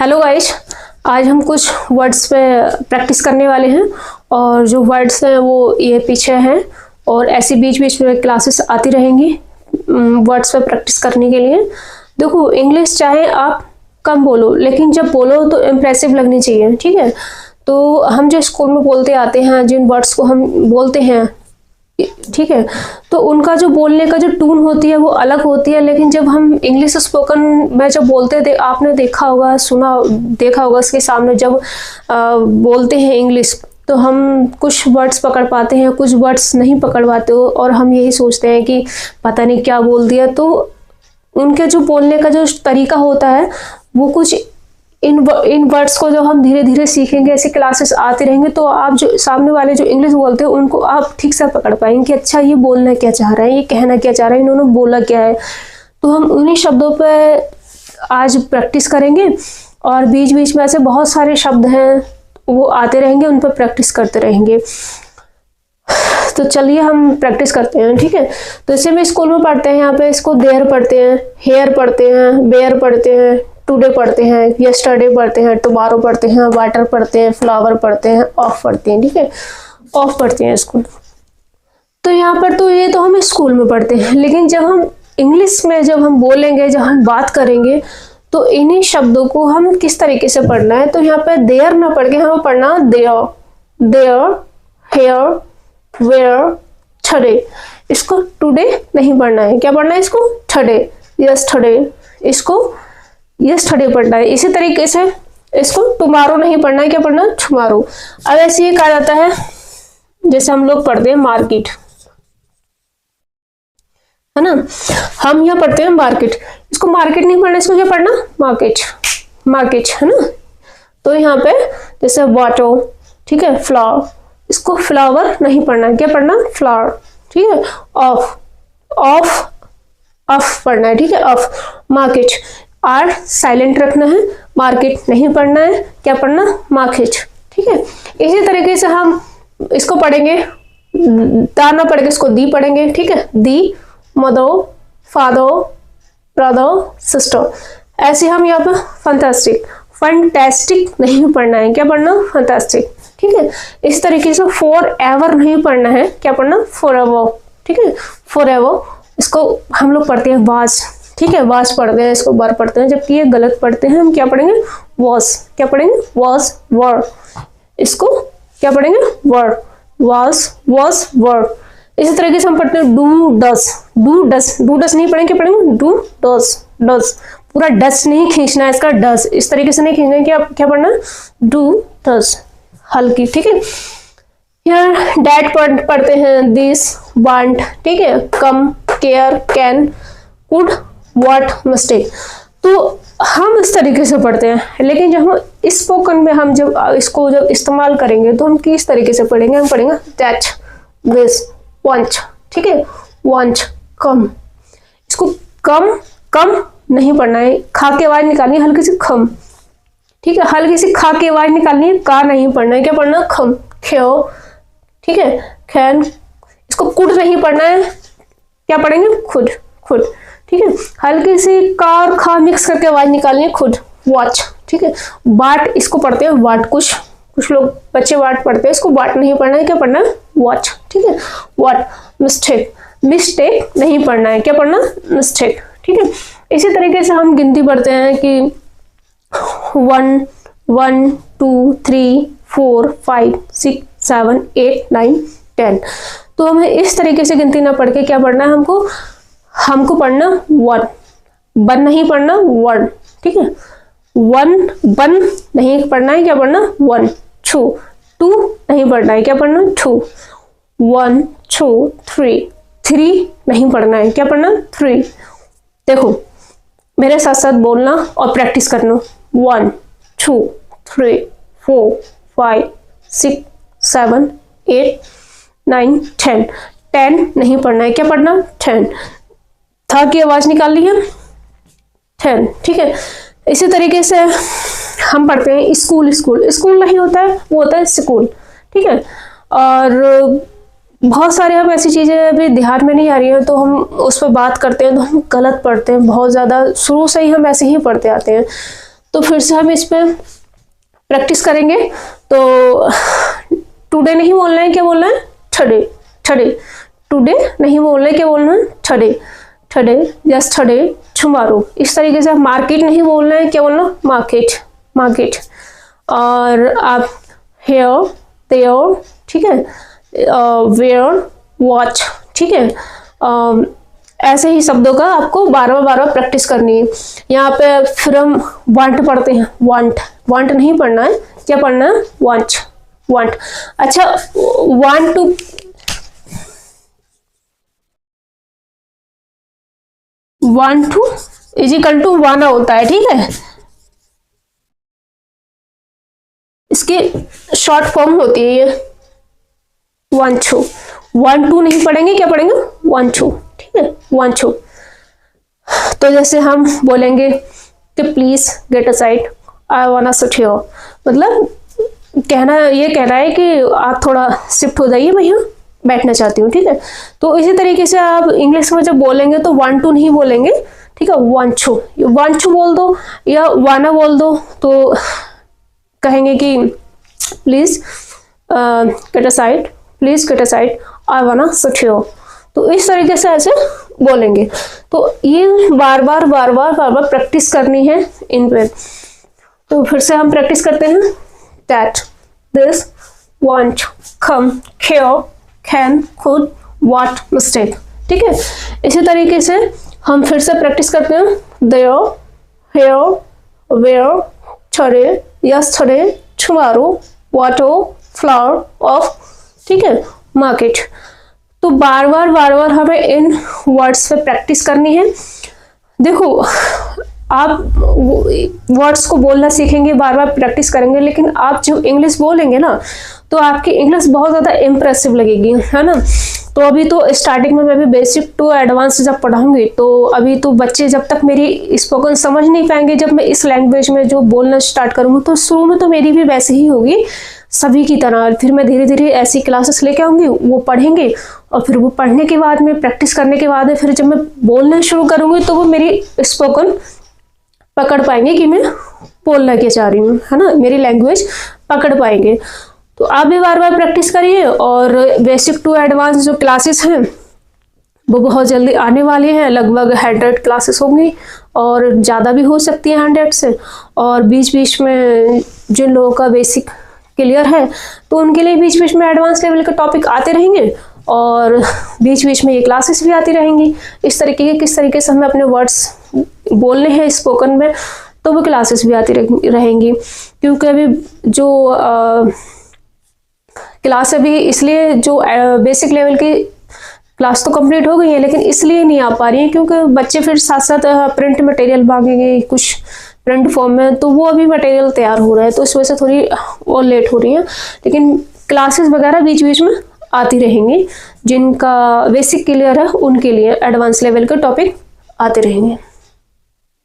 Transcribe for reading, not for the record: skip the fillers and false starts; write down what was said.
Hello guys, आज हम कुछ वर्ड्स पे प्रैक्टिस करने वाले हैं और जो वर्ड्स हैं वो ये पीछे हैं और ऐसे बीच बीच में क्लासेस आती रहेंगी वर्ड्स पे प्रैक्टिस करने के लिए। देखो, इंग्लिश चाहे आप कम बोलो लेकिन जब बोलो तो इम्प्रेसिव लगनी चाहिए, ठीक है। तो हम जो स्कूल में बोलते आते हैं, जिन वर्ड्स को हम बोलते हैं, ठीक है, तो उनका जो बोलने का जो टून होती है वो अलग होती है। लेकिन जब हम इंग्लिश स्पोकन में जब बोलते थे, आपने देखा होगा, देखा होगा इसके सामने जब बोलते हैं इंग्लिश, तो हम कुछ वर्ड्स पकड़ पाते हैं, कुछ वर्ड्स नहीं पकड़ पाते हो और हम यही सोचते हैं कि पता नहीं क्या बोल दिया। तो उनके जो बोलने का जो तरीका होता है वो कुछ इन वर्ड्स को जो हम धीरे धीरे सीखेंगे, ऐसे क्लासेस आते रहेंगे, तो आप जो सामने वाले जो इंग्लिश बोलते हैं उनको आप ठीक से पकड़ पाएंगे कि अच्छा ये बोलना क्या चाह रहा है, ये कहना क्या चाह रहा है, इन्होंने बोला क्या है। तो हम उन्हीं शब्दों पे आज प्रैक्टिस करेंगे और बीच बीच में ऐसे बहुत सारे शब्द हैं वो आते रहेंगे, उन पर प्रैक्टिस करते रहेंगे। तो चलिए हम प्रैक्टिस करते हैं, ठीक है। तो इसे में स्कूल में पढ़ते हैं, यहाँ पे इसको देयर पढ़ते हैं, हेयर पढ़ते हैं, बेयर पढ़ते हैं, टुडे पढ़ते हैं, यस्टरडे पढ़ते हैं, टुमारो पढ़ते हैं, वाटर पढ़ते हैं, फ्लावर पढ़ते हैं, ऑफ पढ़ते हैं, ठीक है, ऑफ पढ़ते हैं स्कूल। तो यहाँ पर तो ये तो हम स्कूल में पढ़ते हैं, लेकिन जब हम इंग्लिश में जब हम बोलेंगे, जब हम बात करेंगे, तो इन्हीं शब्दों को हम किस तरीके से पढ़ना है। तो यहाँ पे देयर ना पढ़ के हमें पढ़ना there, there, here, where, today. इसको टुडे नहीं पढ़ना है, क्या पढ़ना है इसको? टुडे, यस्टरडे, इसको यस्टरडे पढ़ना है। इसी तरीके से इसको टुमारो नहीं पढ़ना है, क्या पढ़ना है? टुमारो। अब ऐसे ये कहा जाता है, जैसे हम लोग पढ़ते हैं मार्केट, है ना, हम यहाँ पढ़ते हैं मार्केट, इसको मार्केट नहीं पढ़ना, इसको क्या पढ़ना? मार्केट, मार्केट, है ना। तो यहाँ पे जैसे वाटर, ठीक है, फ्लावर, इसको फ्लावर नहीं पढ़ना है, क्या पढ़ना? फ्लावर, ठीक है। ऑफ, ऑफ, ऑफ पढ़ना है, ठीक है, ऑफ। मार्केट, आर साइलेंट रखना है, मार्केट नहीं पढ़ना है, क्या पढ़ना? मार्केट, ठीक है। इसी तरीके से हम इसको पढ़ेंगे, दा ना पढ़ के इसको दी पढ़ेंगे, ठीक है, दी, मदर, फादर, ब्रदर, सिस्टर। ऐसे हम यहाँ पर फंटास्टिक, फंटास्टिक नहीं पढ़ना है, क्या पढ़ना? फंटास्टिक, ठीक है। इस तरीके से फॉर एवर नहीं पढ़ना है, क्या पढ़ना? फॉर एवर, ठीक है, फॉर एवर। इसको हम लोग पढ़ते हैं वाज, ठीक है, वाज पढ़ते हैं, इसको वर पढ़ते हैं, जबकि ये गलत पढ़ते हैं। हम क्या पढ़ेंगे? वॉज, क्या पढ़ेंगे? वॉज, वर, इसको क्या पढ़ेंगे? Were, was, was, were. इसी तरीके से हम पढ़ते हैं do, does, do, does, do, does नहीं पढ़ेंगे, क्या पढ़ेंगे? डू, डस, डस, पूरा डस नहीं खींचना है इसका, डस इस तरीके से नहीं खींचना है, क्या पढ़ना? डू, डस, हल्की, ठीक है। यहाँ डैट पढ़ते हैं, दिस, वांट, ठीक है, come, care, can, could, what, mistake. तो हम इस तरीके से पढ़ते हैं, लेकिन जब हम स्पोकन में हम जब इसको जब इस्तेमाल करेंगे तो हम किस तरीके से पढ़ेंगे? हम पढ़ेंगे दैट, दिस, वांट, ठीक है, वांट, कम। इसको कम, कम नहीं पढ़ना है, खा के आवाज निकालनी है हल्की सी, खम, ठीक है, हल्की सी खा के आवाज निकालनी है, का नहीं पढ़ना है, क्या पढ़ना? खम, ख्यो, ठीक है, खैन। इसको कुड नहीं पढ़ना है, क्या पढ़ेंगे? खुद, खुद, ठीक है, हल्की सी का और खा मिक्स करके आवाज निकालनी है, खुद, वॉच, ठीक है। बाट, इसको पढ़ते हैं वाट, कुछ लोग बच्चे वाट पढ़ते हैं, इसको वाट नहीं पढ़ना है, क्या पढ़ना है? वॉच, ठीक है, वाट। मिस्टेक, मिस्टेक नहीं पढ़ना है, क्या पढ़ना? मिस्टेक, ठीक है। इसी तरीके से हम गिनती पढ़ते हैं कि 1, 1, 2, 3, 4, 5, 6, 7, 8, 9, 10। तो हमें इस तरीके से गिनती ना पढ़ के क्या पढ़ना है? हमको पढ़ना वन, वन नहीं पढ़ना, वन, ठीक है, वन, वन नहीं पढ़ना है, क्या पढ़ना? वन, टू, टू नहीं पढ़ना है, क्या पढ़ना? टू, 1, 2, 3, 3 नहीं पढ़ना है, क्या पढ़ना? 3। देखो मेरे साथ साथ बोलना और प्रैक्टिस करना, 1, 2, 3, 4, 5, 6, 7, 8, 9, 10। 10 नहीं पढ़ना है, क्या पढ़ना? 10, था की आवाज निकालनी है, 10, ठीक है। इसी तरीके से हम पढ़ते हैं स्कूल, स्कूल, स्कूल नहीं होता है, वो होता है स्कूल, ठीक है। और बहुत सारे हम ऐसी चीजें अभी ध्यान में नहीं आ रही हैं तो हम उस पर बात करते हैं तो हम गलत पढ़ते हैं बहुत ज्यादा, शुरू से ही हम ऐसे ही पढ़ते आते हैं। तो फिर से हम इस पे प्रैक्टिस करेंगे। तो टुडे नहीं बोलना है, क्या बोलना है? थर्डे। थर्डे। टुडे नहीं बोलना है, क्या बोलना है? थर्डे। थर्डे, यस्टरडे, टुमारो। इस तरीके से मार्केट नहीं बोलना है, क्या बोलना? मार्केट। मार्केट। और आप हेयर, देयर, ठीक है, वेयर, वॉच, ठीक है। ऐसे ही शब्दों का आपको बार बार प्रैक्टिस करनी है। यहाँ पे फिर हम वांट पढ़ते हैं, वांट। वांट नहीं पढ़ना है, क्या पढ़ना है? वांट। वांट। अच्छा, want to, want to is equal to wanna होता है, ठीक है। इसकी शॉर्ट फॉर्म होती है ये वांट टू। वांट टू नहीं पढ़ेंगे, क्या पढ़ेंगे? वांट टू, ठीक है, वांट टू। तो जैसे हम बोलेंगे कि please get aside, I वांना sit here, मतलब ये कहना है कि आप थोड़ा शिफ्ट हो जाइए, मैं यहाँ बैठना चाहती हूँ, ठीक है। तो इसी तरीके से आप इंग्लिश में जब बोलेंगे तो वांट टू नहीं बोलेंगे, ठीक है, वांट टू। वांट टू बोल दो या वाना बोल दो तो कहेंगे कि please get aside, please get aside, I वांना sit here. तो इस तरीके से ऐसे बोलेंगे। तो ये बार बार प्रैक्टिस करनी है इन पे। तो फिर से हम प्रैक्टिस करते हैं। That, this, want, come, here, can, could, what, mistake, ठीक है। इसी तरीके से हम फिर से प्रैक्टिस करते हैं। There, here, where, today, yesterday, tomorrow, water, flower, of, ठीक है, मार्केट। तो बार बार हमें इन वर्ड्स पे प्रैक्टिस करनी है। देखो, आप वर्ड्स को बोलना सीखेंगे, बार बार प्रैक्टिस करेंगे, लेकिन आप जब इंग्लिश बोलेंगे ना तो आपकी इंग्लिश बहुत ज़्यादा इम्प्रेसिव लगेगी, है ना। तो अभी तो स्टार्टिंग में मैं भी बेसिक टू एडवांस जब पढ़ाऊंगी तो अभी तो बच्चे जब तक मेरी स्पोकन समझ नहीं पाएंगे, जब मैं इस लैंग्वेज में जो बोलना स्टार्ट करूँगी तो शुरू में तो मेरी भी वैसे ही होगी सभी की तरह। फिर मैं धीरे धीरे ऐसी क्लासेस लेके आऊँगी, वो पढ़ेंगे और फिर वो पढ़ने के बाद में, प्रैक्टिस करने के बाद में, फिर जब मैं बोलना शुरू करूँगी तो वो मेरी स्पोकन पकड़ पाएंगे कि मैं बोलना क्या चाह रही हूँ, है ना, मेरी लैंग्वेज पकड़ पाएंगे। तो आप भी बार बार प्रैक्टिस करिए। और बेसिक टू एडवांस जो क्लासेस हैं वो बहुत जल्दी आने वाली हैं, लगभग 100 क्लासेस होंगी और ज़्यादा भी हो सकती हैं 100 से। और बीच बीच में जिन लोगों का बेसिक क्लियर है तो उनके लिए बीच बीच में एडवांस लेवल के टॉपिक आते रहेंगे और बीच बीच में ये क्लासेस भी आती रहेंगी। इस तरीके के किस तरीके से हमें अपने वर्ड्स बोलने हैं स्पोकन में, तो वो क्लासेस भी आती रहेंगी। क्योंकि अभी जो क्लास अभी इसलिए जो बेसिक लेवल की क्लास तो कंप्लीट हो गई है, लेकिन इसलिए नहीं आ पा रही है क्योंकि बच्चे फिर साथ साथ प्रिंट मटेरियल मांगेंगे कुछ प्रिंट फॉर्म में, तो वो अभी मटेरियल तैयार हो रहा है, तो इस वजह से थोड़ी और लेट हो रही है। लेकिन क्लासेस वगैरह बीच बीच में आती रहेंगी। जिनका बेसिक क्लियर है उनके लिए एडवांस लेवल के टॉपिक आते रहेंगे।